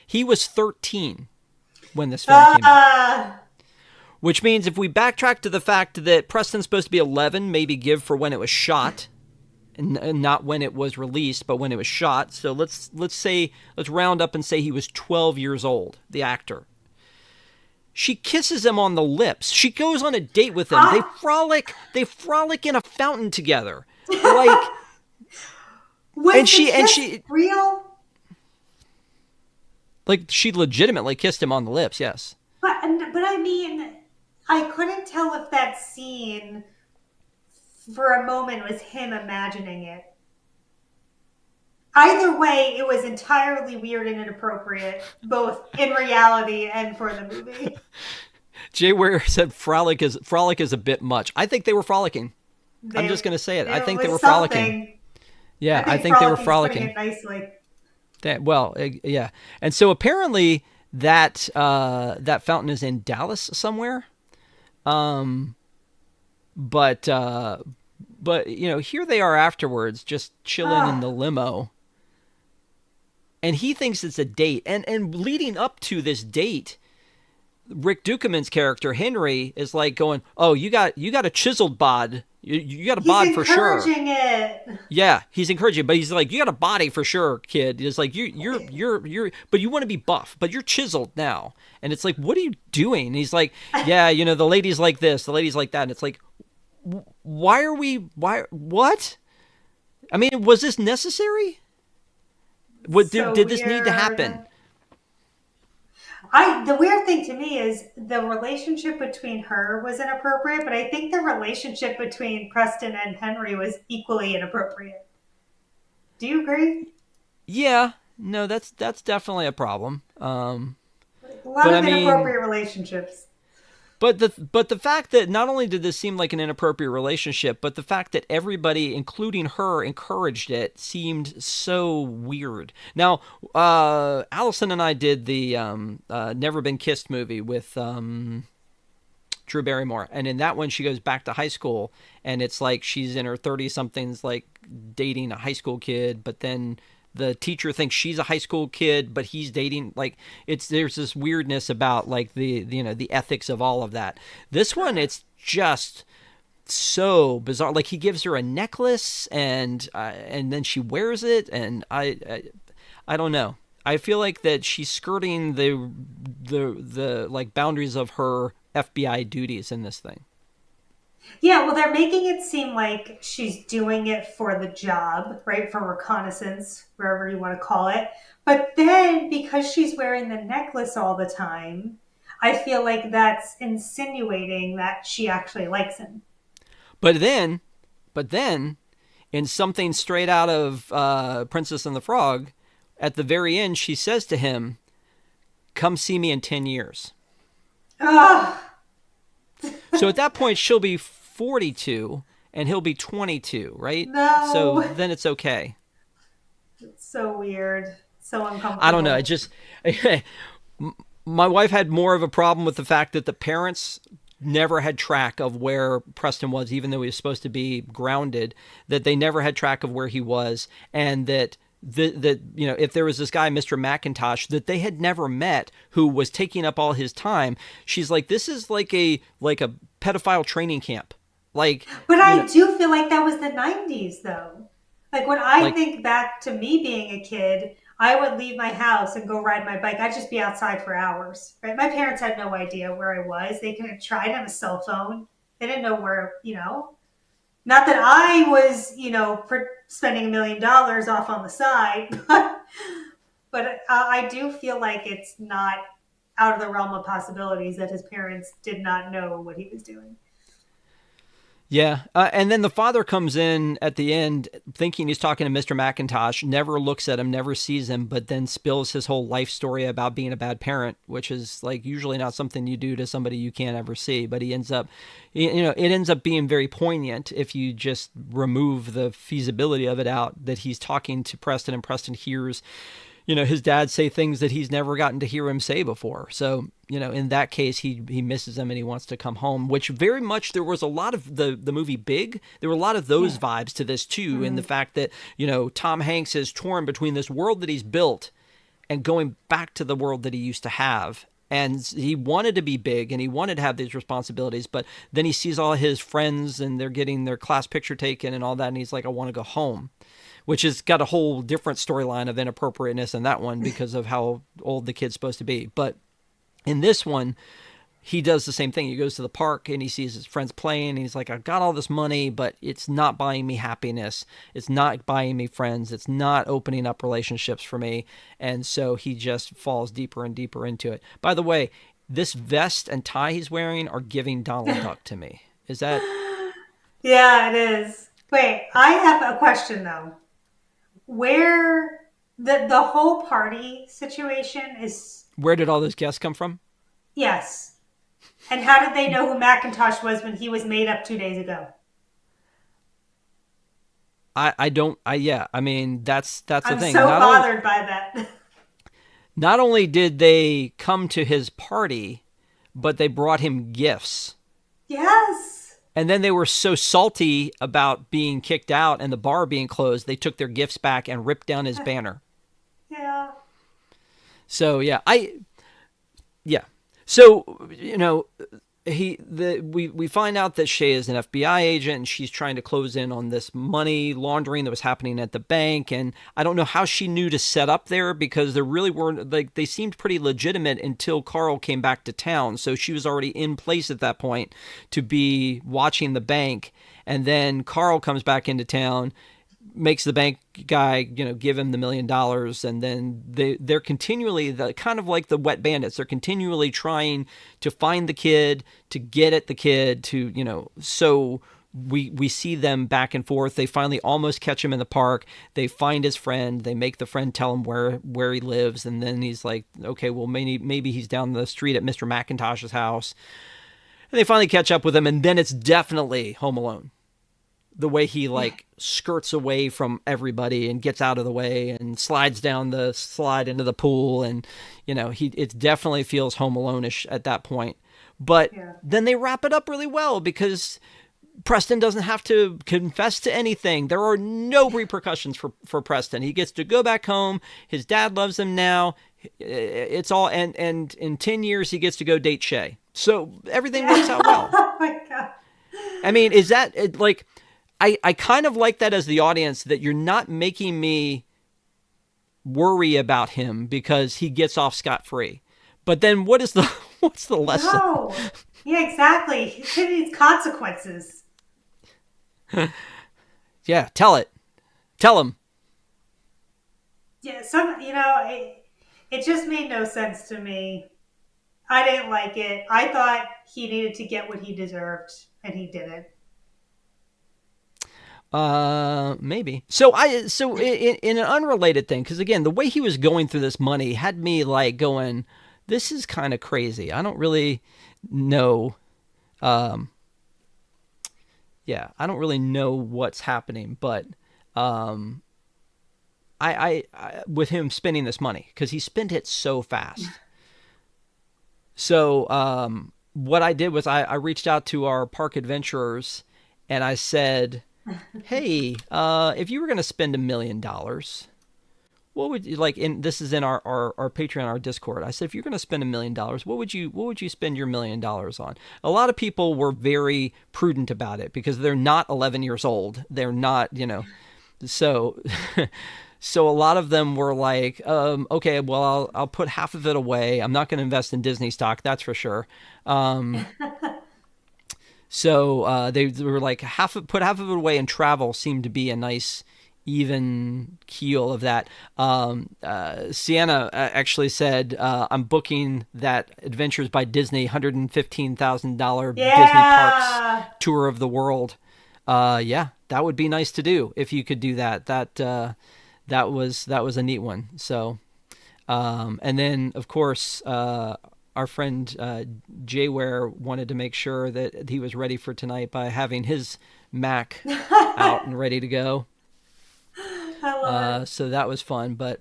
He was 13 when this film came out. Which means if we backtrack to the fact that Preston's supposed to be 11, maybe give for when it was shot, and not when it was released, but when it was shot. So let's round up and say he was 12 years old, the actor. She kisses him on the lips. She goes on a date with him. They Ah, frolic. They frolic in a fountain together. Like, was and the she and kiss she real? like she legitimately kissed him on the lips. Yes. But I mean, I couldn't tell if that scene for a moment was him imagining it. Either way, it was entirely weird and inappropriate, both in reality and for the movie. Jay Ware said frolic is a bit much. I think they were frolicking. I'm just They, gonna say it. I it think they were was frolicking. something. I Yeah, I think think they were Frolicky's putting frolicking. it nicely. Yeah. And so apparently that fountain is in Dallas somewhere. Um, but here they are afterwards, just chilling in Oh, the limo, and he thinks it's a date. And leading up to this date, Rick Dukeman's character Henry is like going, "Oh, you got a chiseled bod. You got a he's bod for sure." encouraging it. Yeah, he's encouraging, but he's like, "You got a body for sure, kid." He's like, "You're, but you want to be buff, but you're chiseled now." And it's like, "What are you doing?" And he's like, "Yeah, the ladies like this, the ladies like that." And it's like, Why? What? I mean, was this necessary? What So did this need to happen? weird. The weird thing to me is the relationship between her was inappropriate, but I think the relationship between Preston and Henry was equally inappropriate. Do you agree? Yeah, no, that's definitely a problem. A lot But I of mean, inappropriate relationships. but the fact that not only did this seem like an inappropriate relationship, but the fact that everybody, including her, encouraged it seemed so weird. Now, Allison and I did the Never Been Kissed movie with Drew Barrymore, and in that one, she goes back to high school, and it's like she's in her 30 somethings, like dating a high school kid, but then the teacher thinks she's a high school kid, but he's dating, like, it's there's this weirdness about like the ethics of all of that. This one, it's just so bizarre. Like, he gives her a necklace, and then she wears it, and I don't know. I feel like that she's skirting the like boundaries of her FBI duties in this thing. Yeah, well, they're making it seem like she's doing it for the job, right? For reconnaissance, wherever you want to call it. But then because she's wearing the necklace all the time, I feel like that's insinuating that she actually likes him. But then, but then, in something straight out of Princess and the Frog, at the very end, she says to him, "Come see me in 10 years." Ugh, So at that point, she'll be 42 and he'll be 22, right? So no. then it's okay. It's so weird. So I don't know. I uncomfortable. just my wife had more of a problem with the fact that the parents never had track of where Preston was, even though he was supposed to be grounded. That they never had track of where he was, and that if there was this guy, Mr. McIntosh, that they had never met, who was taking up all his time. She's like, this is like a pedophile training camp. Like, But you I know, do feel like that was the 90s, though. Like when I like think back to me being a kid, I would leave my house and go ride my bike. I'd just be outside for hours. Right? My parents had no idea where I was. They could have tried on a cell phone. They didn't know where. Not that I was, for spending $1 million off on the side, but I do feel like it's not out of the realm of possibilities that his parents did not know what he was doing. Yeah, and then the father comes in at the end thinking he's talking to Mr. McIntosh, never looks at him, never sees him, but then spills his whole life story about being a bad parent, which is like usually not something you do to somebody you can't ever see. But he ends up, it ends up being very poignant if you just remove the feasibility of it out, that he's talking to Preston and Preston hears his dad say things that he's never gotten to hear him say before. So, in that case, he misses him and he wants to come home, which very much there was a lot of the movie Big. There were a lot of those Yeah. vibes to this too, in the Mm-hmm. fact that, Tom Hanks is torn between this world that he's built and going back to the world that he used to have. And he wanted to be big and he wanted to have these responsibilities, but then he sees all his friends and they're getting their class picture taken and all that, and he's like, I want to go home, which has got a whole different storyline of inappropriateness in that one because of how old the kid's supposed to be. But in this one, he does the same thing. He goes to the park and he sees his friends playing. And he's like, I've got all this money, but it's not buying me happiness. It's not buying me friends. It's not opening up relationships for me. And so he just falls deeper and deeper into it. By the way, this vest and tie he's wearing are giving Donald Duck to me. Is that? Yeah, it is. Wait, I have a question though. Where the whole party situation is, Where did all those guests come from? yes. And how did they know who Macintosh was when he was made up 2 days ago? I don't, yeah, I mean, that's the I'm thing. so bothered by that. Not only did they come to his party, but they brought him gifts. Yes. And then they were so salty about being kicked out and the bar being closed, they took their gifts back and ripped down his banner. Yeah. So yeah, yeah. So we find out that Shay is an FBI agent and she's trying to close in on this money laundering that was happening at the bank. And I don't know how she knew to set up there because there really weren't, like, they seemed pretty legitimate until Carl came back to town. So she was already in place at that point to be watching the bank. And then Carl comes back into town, makes the bank guy, give him the $1 million. And then they're continually, kind of like the wet bandits, they're continually trying to find the kid, to get at the kid, so we see them back and forth. They finally almost catch him in the park. They find his friend. They make the friend tell him where he lives. And then he's like, okay, well, maybe he's down the street at Mr. McIntosh's house. And they finally catch up with him. And then it's definitely Home Alone. The way he skirts away from everybody and gets out of the way and slides down the slide into the pool. And, it definitely feels Home Alone-ish at that point. But then they wrap it up really well because Preston doesn't have to confess to anything. There are no repercussions for Preston. He gets to go back home. His dad loves him now. It's all, and in 10 years, he gets to go date Shay. So everything works out well. Oh my God. I mean, is that I kind of like that as the audience, that you're not making me worry about him because he gets off scot-free. But then what's the lesson? No. Yeah, exactly. He needs consequences. Yeah, tell it. Tell him. Yeah, it just made no sense to me. I didn't like it. I thought he needed to get what he deserved, and he didn't. Maybe. So in an unrelated thing, because again, the way he was going through this money had me going, this is kind of crazy. I don't really know. I don't really know what's happening, but I with him spending this money, because he spent it so fast. So what I did was I reached out to our park adventurers and I said, hey, if you were going to spend $1 million, what would you this is in our Patreon, our Discord. I said, if you're going to spend $1 million, what would you spend your $1 million on? A lot of people were very prudent about it because they're not 11 years old. They're not, so, so a lot of them were like, okay, well, I'll put half of it away. I'm not going to invest in Disney stock. That's for sure. So they were like, put half of it away, and travel seemed to be a nice even keel of that. Sienna actually said, I'm booking that Adventures by Disney $115,000 Disney Parks tour of the world. Yeah, that would be nice to do if you could do that. That was a neat one. So, and then of course, our friend Jayware wanted to make sure that he was ready for tonight by having his Mac out and ready to go. I love it. So that was fun. But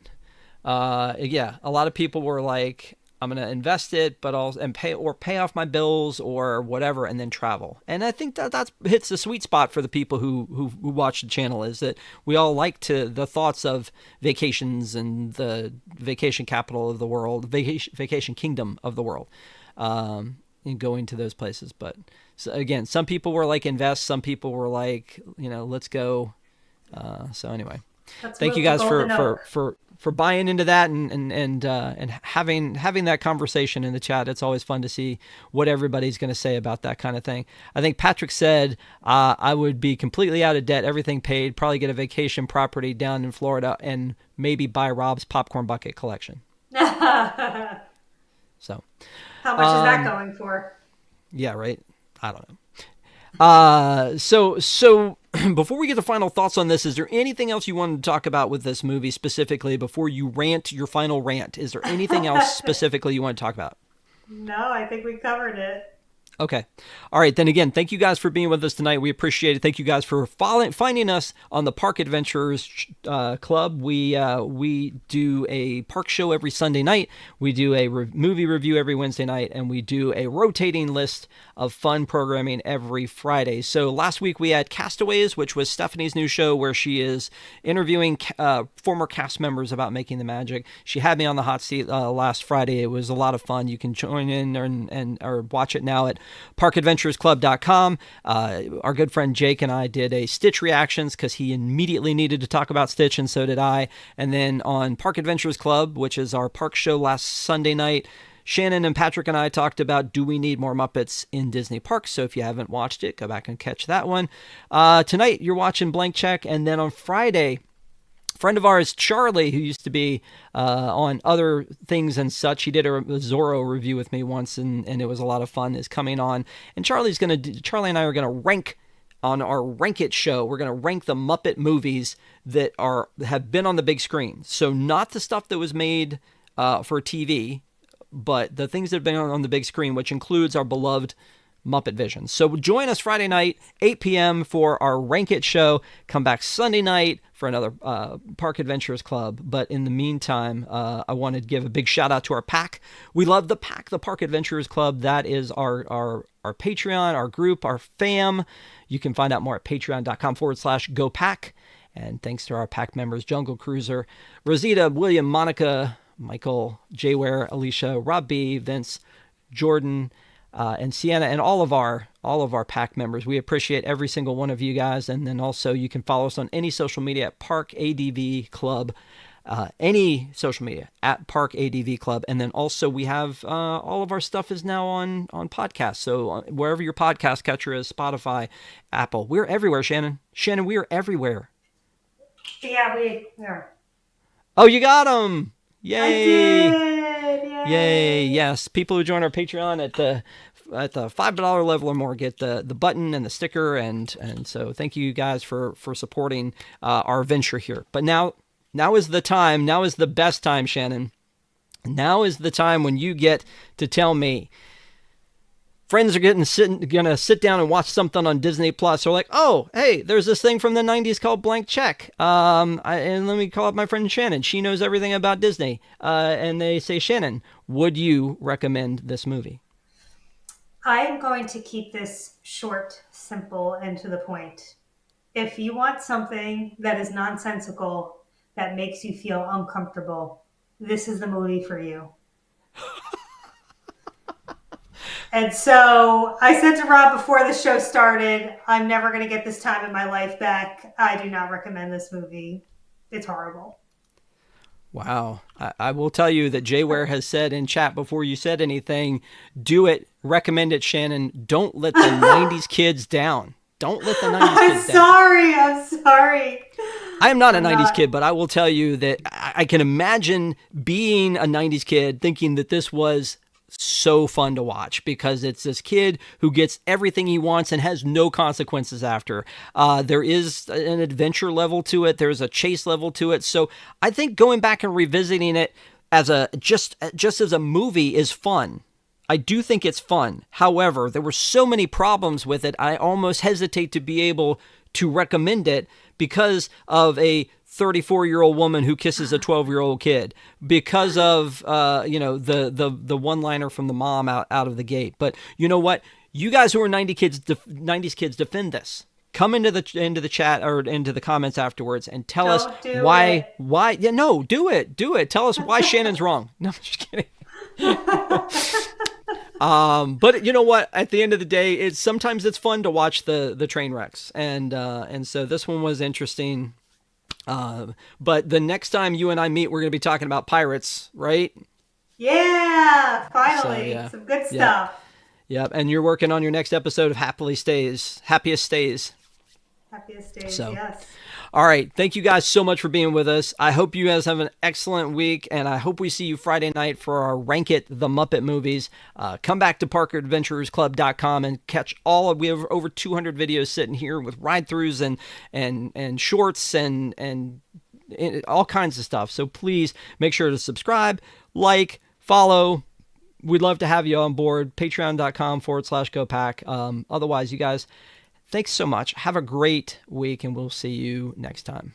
yeah, a lot of people were like, I'm going to invest it, but also pay off my bills or whatever, and then travel. And I think that hits the sweet spot for the people who watch the channel, is that we all like the thoughts of vacations and the vacation capital of the world, vacation kingdom of the world, and going to those places. But so again, some people were like invest, some people were like, let's go. So anyway. Thank you The guys golden oak. for buying into that and having that conversation in the chat. It's always fun to see what everybody's going to say about that kind of thing. I think Patrick said I would be completely out of debt, everything paid, probably get a vacation property down in Florida, and maybe buy Rob's popcorn bucket collection. How So, much is that going for? yeah, right. I don't know. So before we get to final thoughts on this, is there anything else you wanted to talk about with this movie specifically before you rant your final rant? Is there anything else specifically you want to talk about? No, I think we covered it. Okay. All right. Then again, thank you guys for being with us tonight. We appreciate it. Thank you guys for finding us on the Park Adventurers Club. We do a park show every Sunday night. We do a movie review every Wednesday night, and we do a rotating list of fun programming every Friday. So last week we had Castaways, which was Stephanie's new show where she is interviewing former cast members about making the magic. She had me on the hot seat last Friday. It was a lot of fun. You can join in or watch it now at parkadventuresclub.com. Our good friend Jake and I did a Stitch reactions because he immediately needed to talk about Stitch, and so did I. And then on Park Adventures Club, which is our park show last Sunday night, Shannon and Patrick and I talked about Do We Need More Muppets in Disney Parks? So if you haven't watched it, go back and catch that one. Tonight, you're watching Blank Check, and then on Friday, friend of ours, Charlie, who used to be on other things and such, he did a Zorro review with me once, and it was a lot of fun, is coming on. And Charlie and I are going to rank on our Rank It show. We're going to rank the Muppet movies that have been on the big screen. So not the stuff that was made for TV, but the things that have been on the big screen, which includes our beloved Muppet Vision. So join us Friday night, 8 p.m. for our Rank It show. Come back Sunday night for another Park Adventures Club. But in the meantime, I wanted to give a big shout out to our pack. We love the pack, the Park Adventures Club. That is our Patreon, our group, our fam. You can find out more at patreon.com/GoPack. And thanks to our pack members, Jungle Cruiser, Rosita, William, Monica, Michael, Jayware, Alicia, Rob B, Vince, Jordan, and Sienna, and all of our pack members. We appreciate every single one of you guys. And then also you can follow us on any social media at Park ADV Club, any social media at Park ADV Club. And then also we have all of our stuff is now on podcasts. So wherever your podcast catcher is, Spotify, Apple, we're everywhere. Shannon, we are everywhere. Yeah, we are. Oh, you got them! Yay! I did! Yay! Yes, people who join our Patreon at the $5 level or more get the button and the sticker, and so thank you guys for supporting our venture here. But now is the time. Now is the best time, Shannon. Now is the time when you get to tell me. Friends are gonna sit down and watch something on Disney Plus. They're like, oh, hey, there's this thing from the 90s called Blank Check. And let me call up my friend Shannon. She knows everything about Disney. And they say, Shannon, would you recommend this movie? I am going to keep this short, simple, and to the point. If you want something that is nonsensical, that makes you feel uncomfortable, this is the movie for you. And so I said to Rob before the show started, I'm never going to get this time in my life back. I do not recommend this movie. It's horrible. Wow. I will tell you that Jayware has said in chat before you said anything, do it, recommend it, Shannon. Don't let the 90s kids down. Don't let the 90s kids down. I'm sorry. I am not a 90s kid, but I will tell you that I can imagine being a 90s kid thinking that this was so fun to watch because it's this kid who gets everything he wants and has no consequences after. There is an adventure level to it. There's a chase level to it. So I think going back and revisiting it as just as a movie is fun. I do think it's fun. However, there were so many problems with it. I almost hesitate to be able to recommend it because of a 34-year-old woman who kisses a 12-year-old kid, because of the one-liner from the mom out of the gate. But you know what? You guys who are 90s kids defend this. Come into the chat or into the comments afterwards and tell us why. Yeah, no, do it. Tell us why Shannon's wrong. No, I'm just kidding. But you know what? At the end of the day, sometimes it's fun to watch the train wrecks, and so this one was interesting. But the next time you and I meet, we're going to be talking about pirates, right? Yeah, So finally, yeah, some good yep, stuff. yep. And you're working on your next episode of Happiest Stays. Happiest days, So, yes. all right. Thank you guys so much for being with us. I hope you guys have an excellent week, and I hope we see you Friday night for our Rank It the Muppet movies. Come back to ParkerAdventurersClub.com and catch we have over 200 videos sitting here with ride-throughs and shorts and all kinds of stuff. So please make sure to subscribe, like, follow. We'd love to have you on board. Patreon.com/GoPack. Otherwise, you guys, thanks so much. Have a great week, and we'll see you next time.